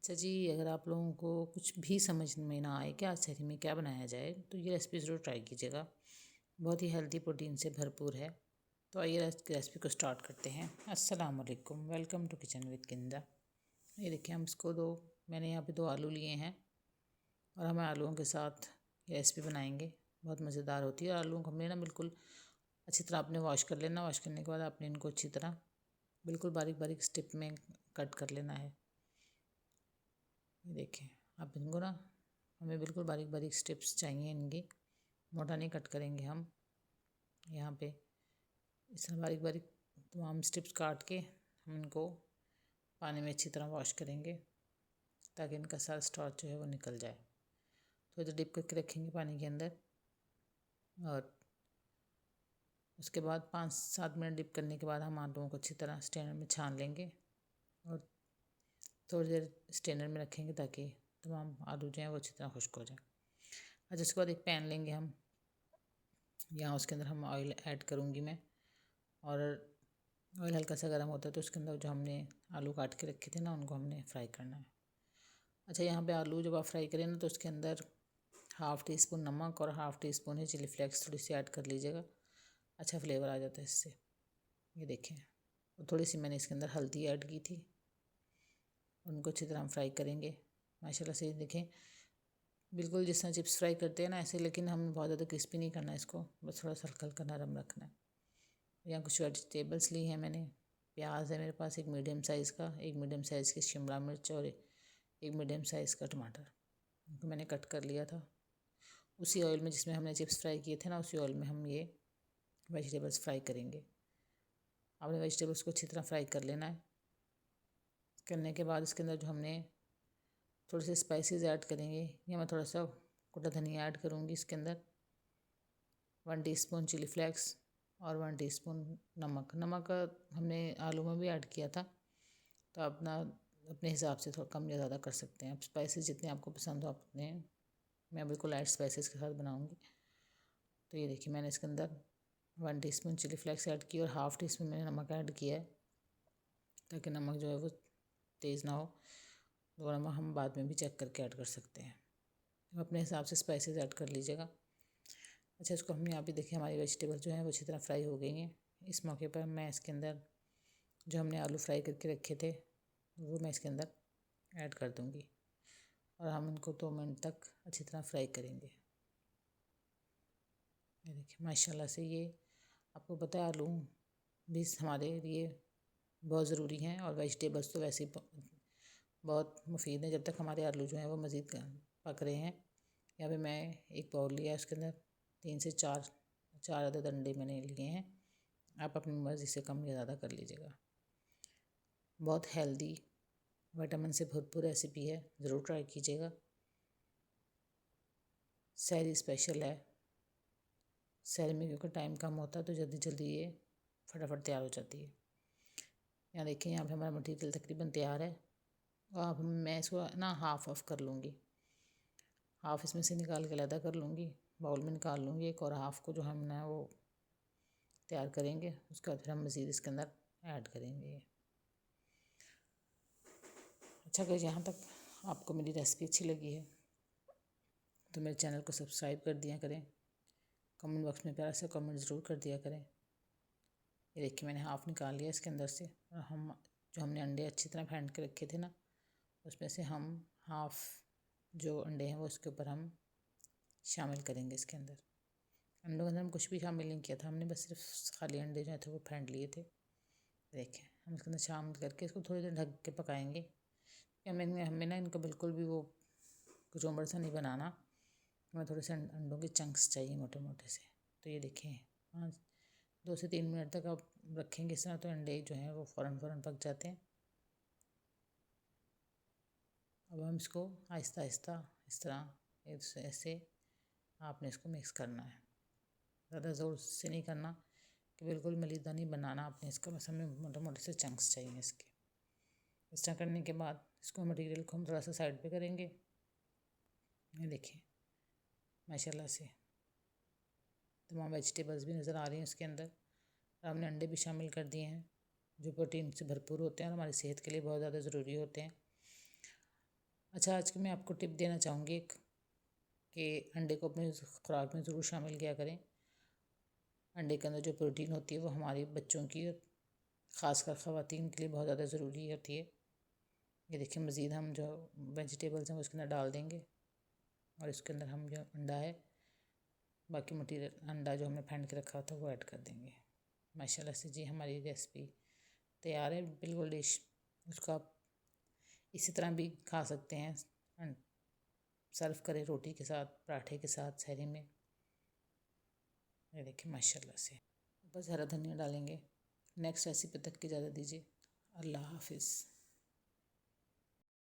अच्छा जी, अगर आप लोगों को कुछ भी समझ में ना आए कि आज शहरी में क्या बनाया जाए तो ये रेसिपी ज़रूर ट्राई कीजिएगा। बहुत ही हेल्दी प्रोटीन से भरपूर है। तो आइए रेसिपी को स्टार्ट करते हैं। अस्सलाम वालेकुम, वेलकम टू किचन विद किंदा। ये देखिए, हम इसको मैंने यहाँ पे 2 आलू लिए हैं और हम आलूओं के साथ ये रेसिपी बनाएंगे। बहुत मज़ेदार होती है। और आलूओं को हमने ना बिल्कुल अच्छी तरह आपने वॉश कर लेना। वॉश करने के बाद आपने इनको अच्छी तरह बिल्कुल बारीक बारीक स्टिप में कट कर लेना है। ये देखें, आप इनको ना हमें बिल्कुल बारीक बारीक स्टिप्स चाहिए इनकी, मोटा नहीं कट करेंगे हम। यहाँ पे इस तरह बारीक बारीक तमाम स्टिप्स काट के हम इनको पानी में अच्छी तरह वॉश करेंगे ताकि इनका सारा स्टार्च जो है वो निकल जाए। तो इधर डिप करके रखेंगे पानी के अंदर और उसके बाद 5-7 मिनट डिप करने के बाद हम आलूओं को अच्छी तरह स्ट्रेनर में छान लेंगे और थोड़ी देर स्ट्रेनर में रखेंगे ताकि तमाम आलू जो हैं वो अच्छी तरह खुश्क हो जाए। अच्छा, उसके बाद एक पैन लेंगे हम। यहाँ उसके अंदर हम ऑयल ऐड करूँगी मैं, और ऑयल हल्का सा गर्म होता है तो उसके अंदर जो हमने आलू काट के रखे थे ना उनको हमने फ्राई करना है। अच्छा, यहाँ पे आलू जब आप फ्राई करें ना तो उसके अंदर 1/2 टी स्पून नमक और 1/2 टी स्पून चिली फ्लेक्स थोड़ी सी ऐड कर लीजिएगा। अच्छा फ्लेवर आ जाता है इससे। ये देखें, और थोड़ी सी मैंने इसके अंदर हल्दी ऐड की थी। उनको अच्छी तरह हम फ्राई करेंगे माशाल्लाह से। देखें, बिल्कुल जिस तरह चिप्स फ्राई करते हैं ना ऐसे, लेकिन हम बहुत ज़्यादा क्रिस्पी नहीं करना इसको, बस थोड़ा सा हल्का हल्का नरम रखना है। यहाँ कुछ वेजिटेबल्स ली हैं मैंने। प्याज है मेरे पास एक मीडियम साइज़ का, एक मीडियम साइज़ की शिमला मिर्च और एक मीडियम साइज़ का टमाटर, इनको मैंने कट कर लिया था। उसी ऑयल में जिसमें हमने चिप्स फ्राई किए थे ना, उसी ऑयल में हम ये वेजिटेबल्स फ्राई करेंगे। आपने वेजिटेबल्स को अच्छी तरह फ्राई कर लेना है। करने के बाद इसके अंदर जो हमने थोड़े से स्पाइसेस ऐड करेंगे। या मैं थोड़ा सा कुटा धनिया ऐड करूँगी इसके अंदर, 1 टीस्पून चिली फ्लेक्स और 1 टीस्पून नमक। नमक हमने आलू में भी ऐड किया था, तो अपने हिसाब से थोड़ा कम या ज़्यादा कर सकते हैं। आप स्पाइसेस जितने आपको पसंद हो अपने, मैं बिल्कुल लाइट स्पाइसेस के साथ बनाऊँगी। तो ये देखिए, मैंने इसके अंदर 1 टीस्पून चिली फ्लेक्स ऐड की और 1/2 टीस्पून मैंने नमक ऐड किया है ताकि नमक जो है वो तेज़ ना हो। तो नमक हम बाद में भी चेक करके ऐड कर सकते हैं। तो अपने हिसाब से स्पाइसेस ऐड कर लीजिएगा। अच्छा, इसको हम यहाँ पे देखिए, हमारी वेजिटेबल जो है वो अच्छी तरह फ्राई हो गई हैं। इस मौके पर मैं इसके अंदर जो हमने आलू फ्राई करके रखे थे वो मैं इसके अंदर ऐड कर दूँगी और हम इनको 2 मिनट तक अच्छी तरह फ्राई करेंगे। ये देखिए माशाल्लाह से, ये आपको पता है आलू भी हमारे लिए बहुत ज़रूरी हैं और वेजिटेबल्स तो वैसे ही बहुत मुफीद हैं। जब तक हमारे आलू जो हैं वो मज़ीद पक रहे हैं। यहाँ पे मैं एक बाउल लिया है, उसके अंदर 3 से 4 अदद अंडे मैंने लिए हैं। आप अपनी मर्ज़ी से कम या ज़्यादा कर लीजिएगा। बहुत हेल्दी, विटामिन से भरपूर रेसिपी है, ज़रूर ट्राई कीजिएगा। सहरी स्पेशल है। सहरी में क्योंकि टाइम कम होता है तो जल्दी जल्दी ये फटाफट तैयार हो जाती है। यहाँ देखिए, यहाँ पे हमारा मटीरियल तकरीबन तैयार है। और अब मैं इसको ना हाफ़ ऑफ कर लूँगी। हाफ़ इसमें से निकाल के अलहदा कर लूँगी, बाउल में निकाल लूँगी एक, और हाफ़ को जो हम ना वो तैयार करेंगे। उसके बाद फिर हम मज़ीद इसके अंदर ऐड करेंगे। अच्छा, अगर यहाँ तक आपको मेरी रेसिपी अच्छी लगी है तो मेरे चैनल को सब्सक्राइब कर दिया करें। कमेंट बॉक्स में प्यारा सा कमेंट ज़रूर कर दिया करें। ये देखिए, मैंने हाफ़ निकाल लिया इसके अंदर से, और हम जो हमने अंडे अच्छी तरह फेंट के रखे थे ना, उसमें से हम हाफ़ जो अंडे हैं वो उसके ऊपर हम शामिल करेंगे इसके अंदर। अंडों के अंदर हम कुछ भी शामिल नहीं किया था, हमने बस सिर्फ खाली अंडे जो थे वो फेंट लिए थे। देखें, हम इसके अंदर शामिल करके इसको थोड़ी देर ढक के पकाएंगे। हमें ना इनको बिल्कुल भी वो कुचुम्बर सा नहीं बनाना, हमें थोड़े से अंडों के चंक्स चाहिए मोटे मोटे से। तो ये देखें, 2 से 3 मिनट तक आप रखेंगे इस तरह, तो अंडे जो हैं वो फ़ौरन पक जाते हैं। अब हम इसको आहिस्ता आहिस्ता इस तरह ऐसे आपने इसको मिक्स करना है। ज़्यादा ज़ोर से नहीं करना कि बिल्कुल मलीदा नहीं बनाना आपने इसका, बस हमें मोटे मोटे से चंक्स चाहिए इसके। इस तरह करने के बाद इसको मटेरियल को हम थोड़ा सा साइड पे करेंगे। ये देखिए माशाल्लाह से तमाम वेजिटेबल्स भी नज़र आ रही हैं इसके अंदर, और हमने अंडे भी शामिल कर दिए हैं जो प्रोटीन से भरपूर होते हैं और हमारी सेहत के लिए बहुत ज़्यादा ज़रूरी होते हैं। अच्छा, आज की मैं आपको टिप देना चाहूँगी एक, कि अंडे को अपनी खुराक में ज़रूर शामिल किया करें। अंडे के अंदर जो प्रोटीन होती है वो हमारे बच्चों की, ख़ासकर ख़वातीन के लिए बहुत ज़्यादा ज़रूरी होती है। ये देखिए, मज़ीद हम जो वेजिटेबल्स हैं वो इसके अंदर डाल देंगे, और इसके अंदर हम जो अंडा है, बाकी मटीरियल अंडा जो हमने फेंट के रखा था वो ऐड कर देंगे। माशाल्लाह से जी हमारी रेसिपी तैयार है, बिल्कुल डिश। उसको आप इसी तरह भी खा सकते हैं, सर्व करें रोटी के साथ, पराठे के साथ, सहरी में। ये देखिए माशाल्लाह से। ऊपर से हरा धनिया डालेंगे। नेक्स्ट रेसिपी तक की इजाज़त दीजिए। अल्लाह हाफिज़।